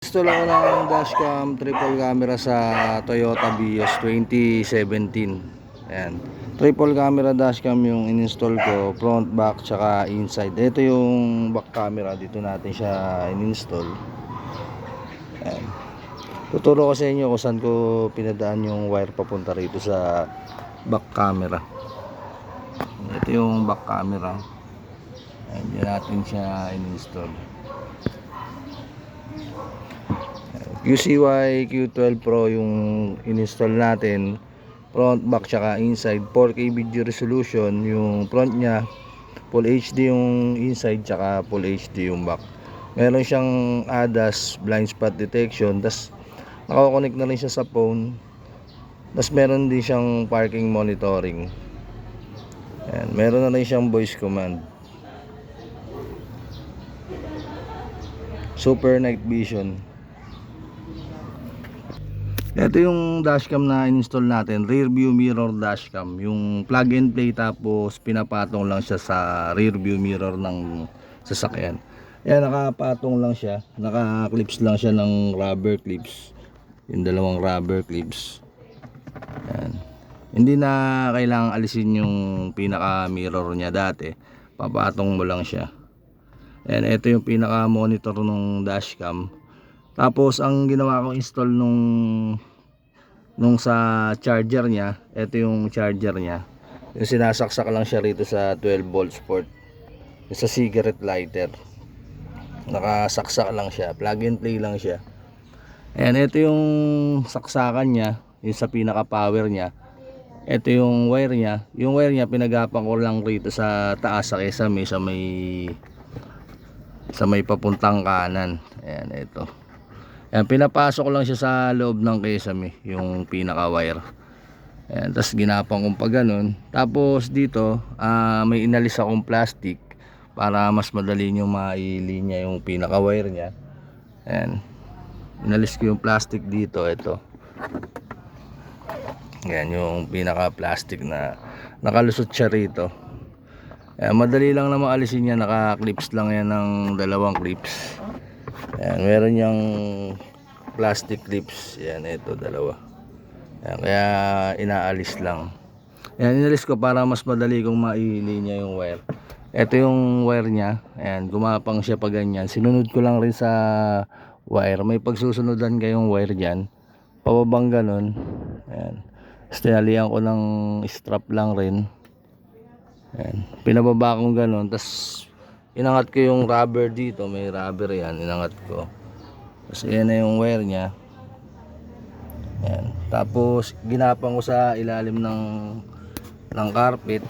Install ako ng dashcam triple camera sa Toyota Vios 2017. Ayan. Triple camera dashcam yung in-install ko, front, back, tsaka inside. Ito yung back camera, dito natin siya in-install. Ayan. Tuturo ko sa inyo kung saan ko pinadaan yung wire papunta rito sa back camera. Ito yung back camera. Ayan, dyan natin siya in-install. QCY Q12 Pro yung in-install natin, front, back, tsaka inside. 4K video resolution yung front nya, full HD yung inside, tsaka full HD yung back. Meron siyang ADAS blind spot detection, tas nakakonect na rin siya sa phone, tas meron din siyang parking monitoring. Ayan, meron na rin siyang voice command, super night vision. Ito yung dashcam na in-install natin, rear view mirror dashcam, yung plug and play, tapos pinapatong lang siya sa rear view mirror ng sasakyan. Ayan, nakapatong lang siya, naka-clips lang siya ng rubber clips, yung dalawang rubber clips. Ayan. Hindi na kailangang alisin yung pinaka mirror niya dati, papatong mo lang siya. Ayan, ito yung pinaka monitor ng dashcam. Tapos ang ginawa ko install nung sa charger niya, ito yung charger niya. Yung sinasaksak lang siya rito sa 12 volts port. Yung sa cigarette lighter. Nakasaksak lang siya, plug and play lang siya. Ayan, ito yung saksakan niya, yung sa pinaka power niya. Ito yung wire niya. Yung wire niya pinagapan ko lang rito sa taas sa kesame, sa may papuntang kanan. Ayan, ito. Ayan, pinapasok lang siya sa loob ng kesame, yung pinaka wire. Ayan, tapos ginapang kong pa ganun. Tapos dito may inalis akong plastic para mas madali nyo mailinya yung pinaka wire nya. Ayan, inalis ko yung plastic dito. Ito, ayan yung pinaka plastic na nakalusot siya rito. Ayan, madali lang na maalisin niya, naka clips lang yan ng dalawang clips. Ayan, meron yung plastic clips. Ayan, ito dalawa. Ayan, kaya inaalis lang. Ayan, inalis ko para mas madali kong mailinya yung wire. Ito yung wire nya. Ayan, gumapang siya pa ganyan. Sinunod ko lang rin sa wire. May pagsusunodan kayong wire dyan, pababang ganun. Ayan, tinalihan ko ng strap lang rin. Ayan, pinababa kong ganun. Tapos inangat ko yung rubber dito, may rubber yan, inangat ko. Tapos yan na yung wire nya. Ayan, tapos ginapang ko sa ilalim ng carpet.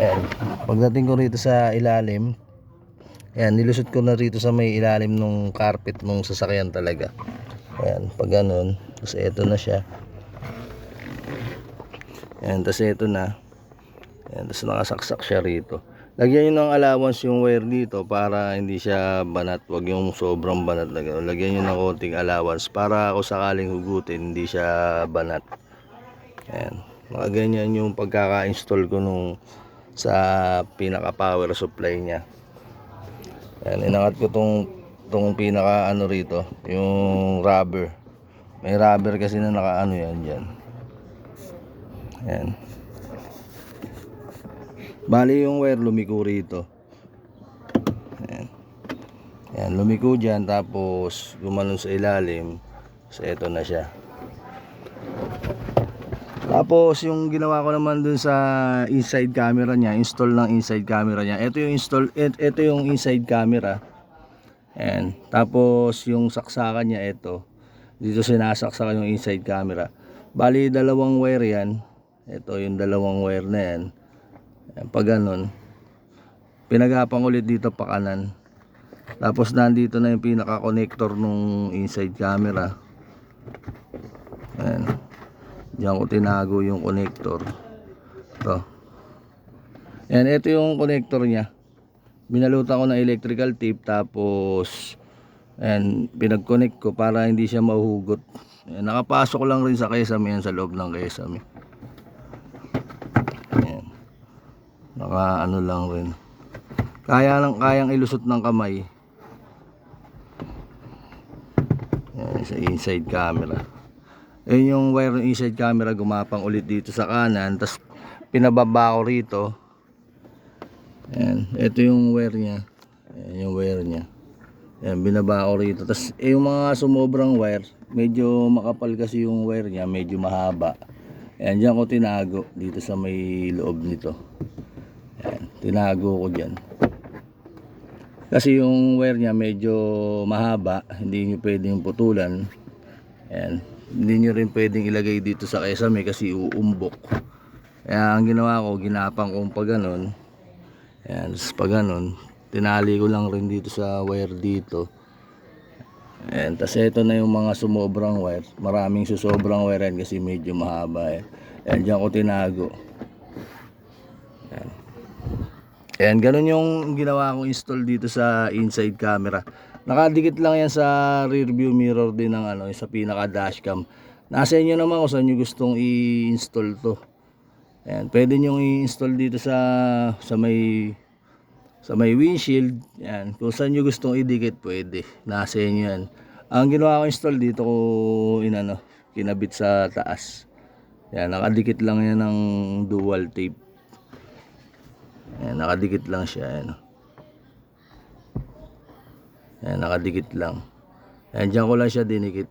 Ayan, pagdating ko rito sa ilalim, ayan, nilusot ko na rito sa may ilalim ng carpet ng sasakyan talaga. Ayan, pag ganun, tapos eto na siya. Ayan, tapos eto na. Ayan, tapos nakasaksak siya rito. Lagyan nyo ng allowance yung wire dito para hindi siya banat. Huwag yung sobrang banat na gano'n. Lagyan nyo ng konting allowance para kung sakaling hugutin, hindi siya banat. Ayan, nakaganyan yung pagkaka-install ko nung sa pinaka power supply nya. Ayan, inangat ko tong pinaka ano rito, yung rubber. May rubber kasi na naka ano yan dyan. Ayan, bali yung wire lumiko rito. Ayan. Ayan, lumiko dyan, tapos gumanon sa ilalim. So eto na siya. Tapos yung ginawa ko naman dun sa inside camera niya, install ng inside camera niya. Ito yung inside camera. Ayan. Tapos yung saksakan niya, ito. Dito sinasaksakan yung inside camera. Bali dalawang wire yan. Ito yung dalawang wire na yan. Ayan, pag ganun, pinagapang ulit dito pa kanan. Tapos nandito na yung pinaka connector nung inside camera. Ayan, diyan ko tinago yung connector. Ito. Ayan, ito yung connector nya. Binalutan ko ng electrical tape, tapos ayan, pinag-connect ko para hindi siya mahugot. Ayan, nakapasok lang rin sa kesame yan, sa loob ng kesame. Ayan, naka ano lang rin. Kayang ilusot ng kamay. Sa inside camera. Ayun yung wire ng inside camera, gumapang ulit dito sa kanan, tapos pinababa ko rito. Ayan, ito yung wire niya. Ayan yung wire niya. Ayan, binaba ko rito. Tapos yung mga sumobrang wire, medyo makapal kasi yung wire niya, medyo mahaba. Ayan, dyan ko tinago dito sa may loob nito. Ayan, tinago ko dyan. Kasi yung wire niya medyo mahaba, hindi nyo pwedeng putulan. Ayan, hindi nyo rin pwedeng ilagay dito sa kesame kasi uumbok. Kaya ang ginawa ko, ginapang kong pa ganun. Ayan, pa ganun, tinali ko lang rin dito sa wire dito. Ayan, tas ito na yung mga sumobrang wire. Maraming susobrang wire yan kasi medyo mahaba. Ayan, dyan ko tinago. Ayan. Ayan, ganun yung ginawa kong install dito sa inside camera. Nakadikit lang yan sa rear view mirror din ng sa pinaka dashcam. Nasa inyo naman kung saan nyo gustong i-install to. Ayan, pwede nyo i-install dito sa may windshield. Ayan, kung saan nyo gustong idikit pwede. Nasa inyo yan. Ang ginawa ko install dito ko kinabit sa taas. Ayan, nakadikit lang yan ng dual tape. Ayan, nakadikit lang siya. Ayan, nakadikit lang. Ayan, dyan ko lang siya dinikit.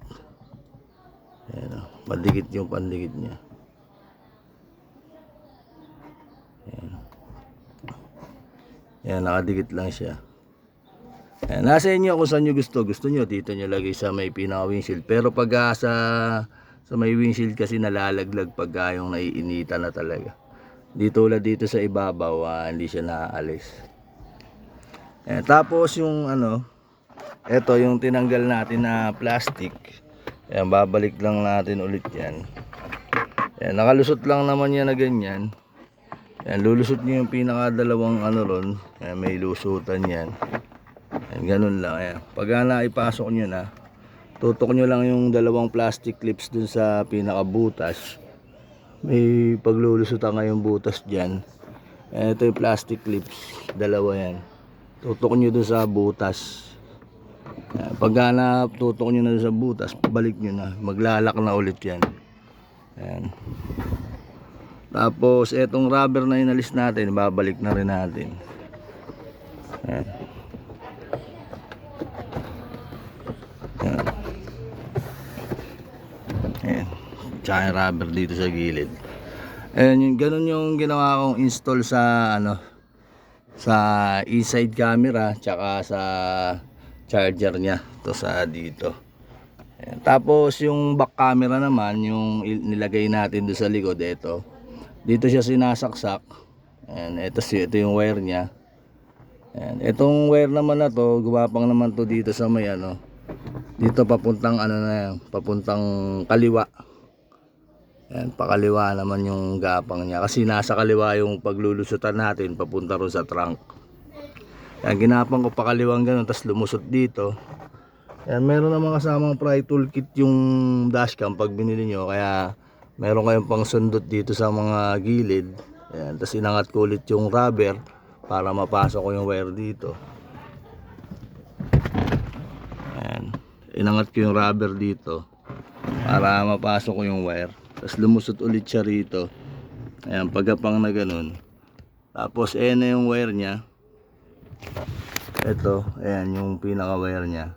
Ayan, madikit yung pandikit niya. Ayan. Ayan, nakadikit lang siya. Ayan, nasa inyo kung saan nyo gusto. Gusto nyo, dito nyo lagay sa may pinaka windshield. Pero pag sa may windshield kasi nalalaglag pag yung naiinita na talaga. Dito ulit dito sa ibabaw, hindi siya naaalis. Tapos yung ito yung tinanggal natin na plastic. Ayan, babalik lang natin ulit yan. Ayan, nakalusot lang naman yan na ganyan. Ayan, lulusot nyo yung pinakadalawang ron. Ayan, may lusutan yan. Ayan, ganun lang. Ayan, pag naipasok nyo na, tutok nyo lang yung dalawang plastic clips dun sa pinakabutas. May paglulusutan ngayong butas dyan. Ito yung plastic clips, dalawa yan. Tutok nyo dun sa butas. Pag tutok nyo na dun sa butas, balik nyo na, maglalak na ulit yan. Ayan. Tapos etong rubber na inalis natin, babalik na rin natin. Ayan. Ayan. Ayan. Tsaka yung rubber dito sa gilid. Ayan, ganun yung ginawa kong install sa sa inside camera tsaka sa charger niya to sa dito. Ayan. Tapos yung back camera naman, yung nilagay natin doon sa likod, ito dito siya sinasaksak. Ayan, ito yung wire niya. Ayan, itong wire naman na to, gumapang naman to dito sa may dito papuntang papuntang kaliwa. Ayan, pakaliwa naman yung gapang niya kasi nasa kaliwa yung paglulusutan natin papunta ron sa trunk. Ayan, ginapang ko pakaliwang ganun, tapos lumusot dito. Ayan, meron naman kasamang pry toolkit yung dashcam pag binili nyo, kaya meron kayong pang sundot dito sa mga gilid. Ayan, tapos inangat ko ulit yung rubber para mapasok ko yung wire dito. Ayan, inangat ko yung rubber dito para mapasok ko yung wire. Tapos lumusot ulit siya rito. Ayan, pagkapang na ganun. Tapos na yung wire niya. Ito, ayan yung pinaka wire niya.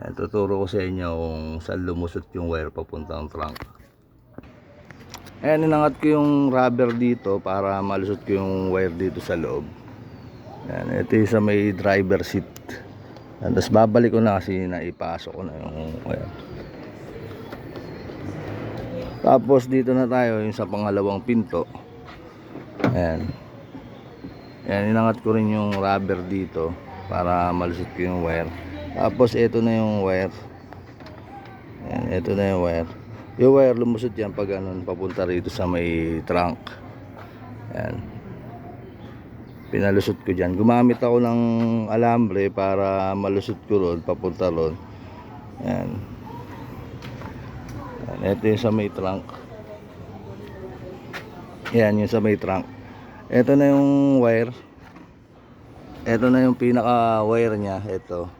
Ayan, tuturo ko sa inyo kung saan lumusot yung wire papuntang trunk. Ayan, inangat ko yung rubber dito para malusot ko yung wire dito sa loob. Ayan, ito yung sa may driver seat. Ayan, tapos babalik ko na kasi naipasok ko na yung wire. Tapos dito na tayo yung sa pangalawang pinto. Ayan. Ayan, inangat ko rin yung rubber dito para malusot ko yung wire. Tapos ito na yung wire. Ayan, ito na yung wire. Yung wire lumusot yan pag papunta rito sa may trunk. Ayan. Pinalusot ko dyan. Gumamit ako ng alambre para malusot ko ron, papunta ron. Ayan. Ito yung sa may trunk. Yan yung sa may trunk. Ito na yung wire. Ito na yung pinaka wire nya. Ito.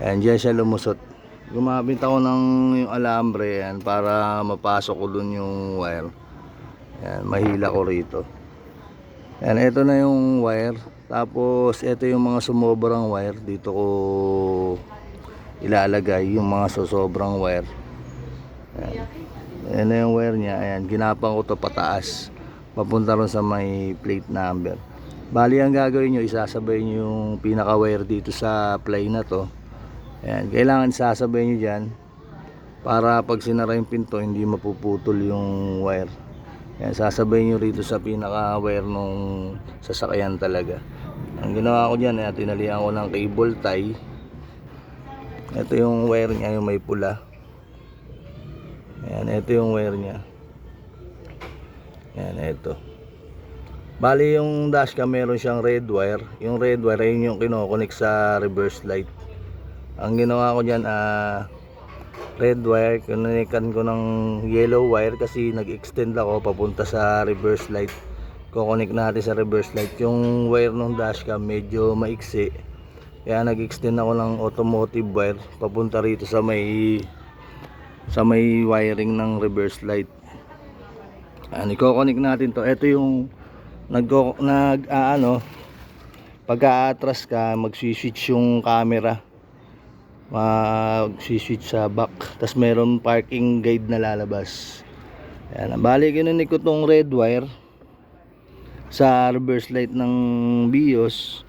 Ayan, dyan siya lumusot. gumamit ako ng yung alambre yan para mapasok ko dun yung wire. Yan, mahila ko rito. Yan, ito na yung wire. Tapos ito yung mga sumobrang wire. Dito ko ilalagay yung mga sobrang wire. Yan. Yan na yung wire niya. Ayan, ginapang ko to pataas. Papunta ron sa may plate number. Bali ang gagawin nyo, isasabay nyo yung pinaka wire dito sa ply na to. Ayan, kailangan isasabay nyo dyan para pag sinara yung pinto hindi mapuputol yung wire. Ayan, sasabay nyo rito sa pinaka wire nung sasakyan talaga. Ang ginawa ko dyan, tinalihan ko ng cable tie. Ito yung wire nya, yung may pula. Ayan, ito yung wire nya. Ayan, ito. Bali yung dashcam meron siyang red wire. Yung red wire ayun yung kinokonek sa reverse light. Ang ginawa ko dyan, red wire, kinonikan ko ng yellow wire kasi nag-extend ako papunta sa reverse light. Kukonek natin sa reverse light. Yung wire ng dashcam medyo maiksi, kaya nag-extend ako ng automotive wire papunta rito sa may wiring ng reverse light. I-connect natin to. Ito yung pagka-atras ka, mag-switch yung camera, mag-switch sa back, tas meron parking guide na lalabas. Ayan, bali kinunik ko tong red wire sa reverse light ng BIOS.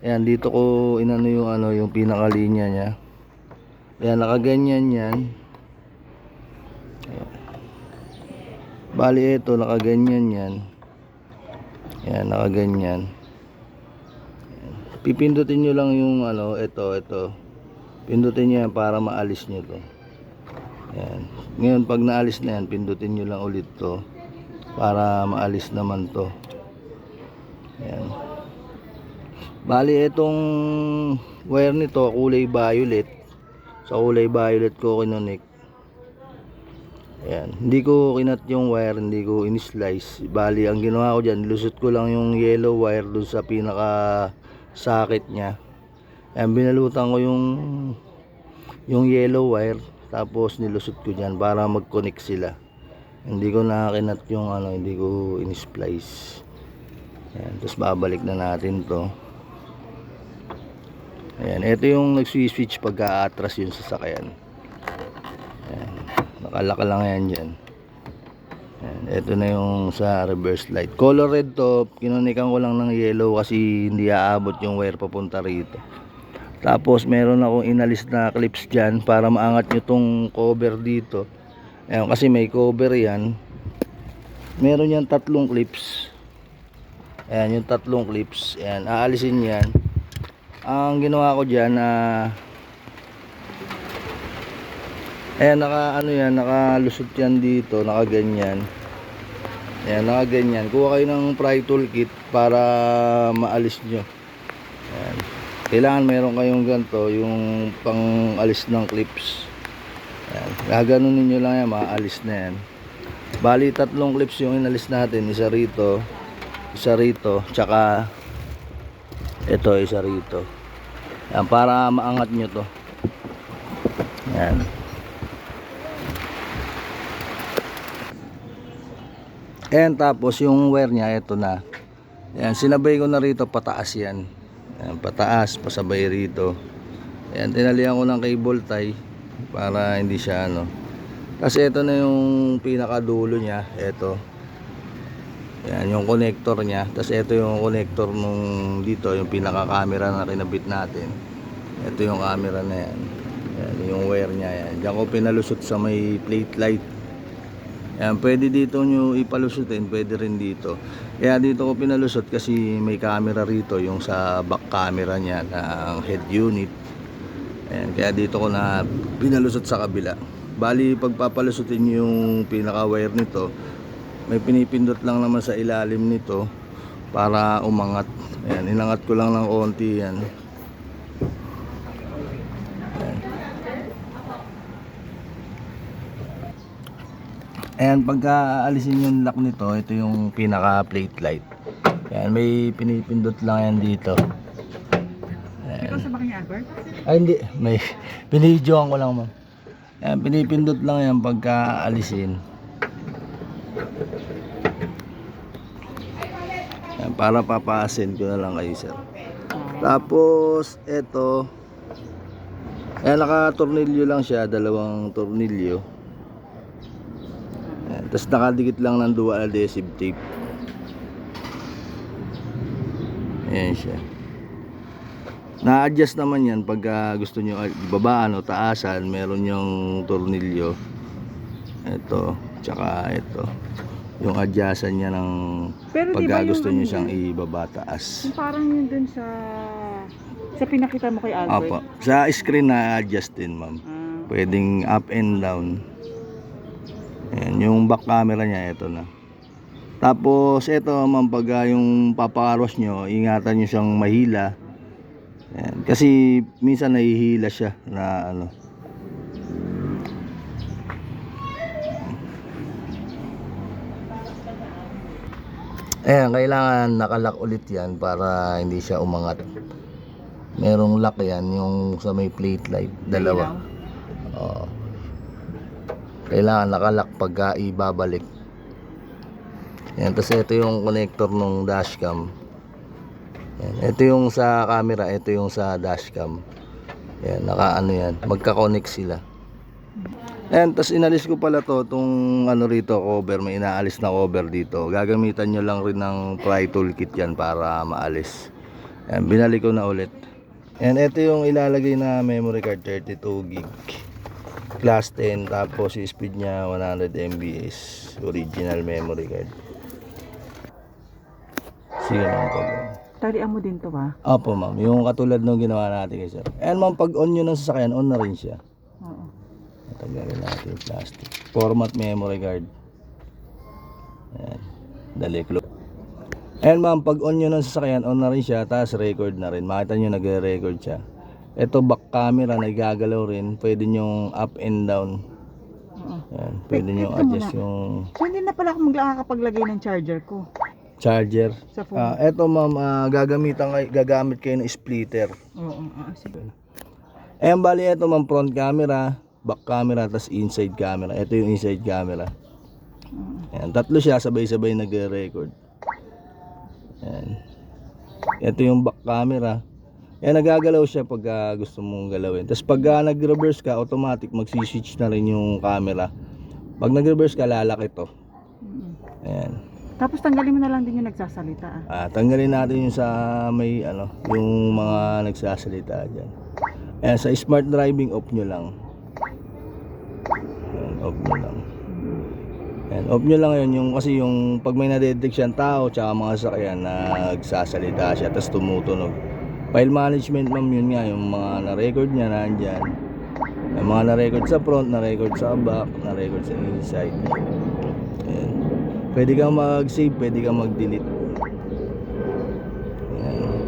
Ayan, dito ko inano yung pinakalinya nya. Ayan, nakaganyan yan. Ayan. Bali ito nakaganyan yan. Ayan, nakaganyan. Ayan. Pipindutin nyo lang yung ito. Pindutin nyo yan para maalis nyo to. Ayan. Ngayon pag naalis na yan, pindutin nyo lang ulit to para maalis naman to. Ayan. Bali itong wire nito kulay violet. Sa kulay violet ko kinonik. Ayan. Hindi ko kinat yung wire, hindi ko in-slice. Bali ang ginawa ko dyan, lusot ko lang yung yellow wire dun sa pinaka socket nya. Ayan, binalutan ko yung yellow wire, tapos nilusot ko dyan para mag-connect sila. Hindi ko nakakinat yung hindi ko in-splice. Ayan, tapos babalik na natin to. Ayan, ito yung nag-switch pagka-atras yung sasakyan. Ayan, nakalaka lang yan dyan. Ayan, ito na yung sa reverse light. Color red to, kinunikan ko lang ng yellow kasi hindi aabot yung wire papunta rito. Tapos meron akong inalis na clips dyan para maangat nyo tong cover dito. Ayan, kasi may cover yan. Meron yan 3 clips. Ayan, yung 3 clips. Ayan, aalisin yan. Ang ginawa ko dyan ayan, nakalusot yan dito, nakaganyan. Ayan, nakaganyan. Kuha kayo ng pry tool kit para maalis nyo. Ayan. Kailangan meron kayong ganito, yung pang alis ng clips. Ayan, gaganunin nyo lang yan, maalis na yan. Bali 3 clips yung inalis natin, isa rito, tsaka ito, isa rito. Ayan, para maangat nyo to. Ayan. Ayan, tapos yung wire nya, ito na. Ayan, sinabay ko na rito, pataas yan. Ayan, pataas, pasabay rito. Ayan, tinalihan ko ng cable tie para hindi siya Kasi ito na yung pinakadulo nya, ito. Ayan, yung connector nya. Tapos ito yung connector nung dito, yung pinaka camera na kinabit natin. Ito yung camera na yan. Ayan, yung wire nya yan. Diyan ko pinalusot sa may plate light. Ayan, pwede dito nyo ipalusutin, pwede rin dito. Kaya dito ko pinalusot kasi may camera rito, yung sa back camera nya ng head unit. Ayan, kaya dito ko na pinalusot sa kabila. Bali, pagpapalusutin nyo yung pinaka wire nito, may pinipindot lang naman sa ilalim nito para umangat. Ayan, inangat ko lang ng konti yan. Ayan, pagka aalisin yung lock nito, ito yung pinaka plate light. Ayan, may pinipindot lang yan dito. Ayan. Ikaw sa baking Albert? Ay hindi, may binidyoan ko lang ma'am. Ayan, pinipindot lang yan pagka alisin. Ayan, para papasin ko na lang kayo, sir. Tapos eto, ayan, naka-tornilyo lang siya, dalawang tornilyo. Ayan, tapos nakadikit lang ng dual adhesive tape. Ayan siya. Na-adjust naman yan pagka gusto nyo babaan o taasan, meron yung tornilyo. Ito, tsaka ito. Yung adjustan niya ng pagka gusto nyo siyang ibaba taas. Yung parang yun dun sa pinakita mo kay Albert. Opo. Sa screen na-adjust din, ma'am. Pwedeng up and down. Ayan, yung back camera niya, ito na. Tapos ito, ma'am, pagka yung papakarwas nyo, ingatan nyo siyang mahila. Ayan, kasi minsan nahihila siya na ano. Ayan, kailangan nakalock ulit yan para hindi siya umangat. Merong lock yan, yung sa may plate light, dalawa. Oo. Kailangan nakalock pagka ibabalik. Ayan, tapos ito yung connector ng dashcam. Ayan, ito yung sa camera, ito yung sa dashcam. Ayan, naka-ano yan, magka-connect sila. Ayan, tapos inalis ko pala to, itong ano rito, cover, may inaalis na cover dito. Gagamitan nyo lang rin ng pry toolkit yan para maalis. Ayan, binalik ko na ulit. Ayan, ito yung ilalagay na memory card, 32 gig. Class 10, tapos yung speed nya 100 MB original memory card. Sige lang po. Talian mo din to ba? Opo, ma'am, yung katulad nung ginawa natin kay sir. Ayan, ma'am, pag on nyo ng sasakyan, on na rin siya. Oo. Tanggalin natin yung plastic. Format memory card. Ayan. Dali, close. Ayan, ma'am, pag on nyo ng sasakyan, on na rin siya, tapos record na rin. Makita nyo nagre-record siya. Ito back camera, nagagalaw rin. Pwede nyo up and down. Ayan. Pwede nyo adjust yung So hindi na pala ako makakapaglagay ng charger ko charger. sa phone. Ito, ma'am, gagamit kayo ng splitter. Oo, sige. Ayan, bali, ito, ma'am, front camera, back camera, tas inside camera. Ito yung inside camera. Ayan, tatlo siya, sabay-sabay nagre-record. Ayan. Ito yung back camera. Ayan, nagagalaw siya pag gusto mong galawin. Tapos pag nag-reverse ka, automatic magsiswitch na rin yung camera. Pag nag-reverse ka, lalaki to. Ayan. Tapos tanggalin mo na lang din yung nagsasalita. Tanggalin natin yung sa may ano, yung mga nagsasalita dyan. Ayan, sa smart driving, off nyo lang. Ayan, off nyo lang. Ayan, off nyo lang yun, yung, kasi yung pag may nadetect siyang tao tsaka mga sasakyan na nagsasalita siya tapos tumutunog. File management, ma'am, yun nga, yung mga na-record niya nandyan. Yung mga na-record sa front, na-record sa back, na-record sa inside. Ayan. Pwede kang mag-save, pwede kang mag-delete. Ayan.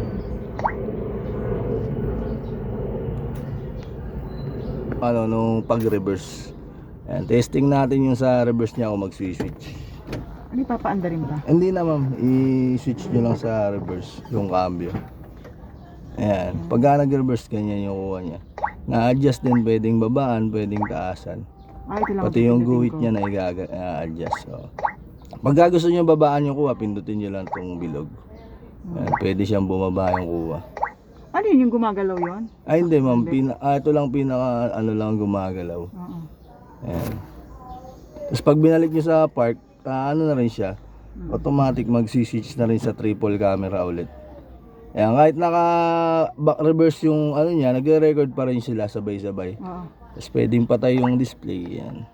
Ano, nung pag-reverse. Ayan, testing natin yung sa reverse niya kung mag-switch. Ano, papaandarin ba? Hindi na, ma'am, i-switch nyo lang sa reverse yung cambio. Ayan, pagka nag-reverse, ganyan yung kuha niya. Na-adjust din, pwedeng babaan, pwedeng taasan. Ito lang Pati yung guhit niya na i-adjust. So, pagka gusto nyo babaan yung kuha, pindutin nyo lang itong bilog. Ayan, pwede siyang bumaba yung kuha. Ano yun, yung gumagalaw yun? Ay, hindi, ma'am, ito lang pinaka ano lang gumagalaw. Oo. Ayan. Tapos pag binalik nyo sa park, ano na rin siya, automatic magsiswitch na rin sa triple camera ulit. Ayan, kahit naka back reverse yung ano niya, nagre-record pa rin sila sabay-sabay. Oo. Tapos pwedeng patay yung display. Yan.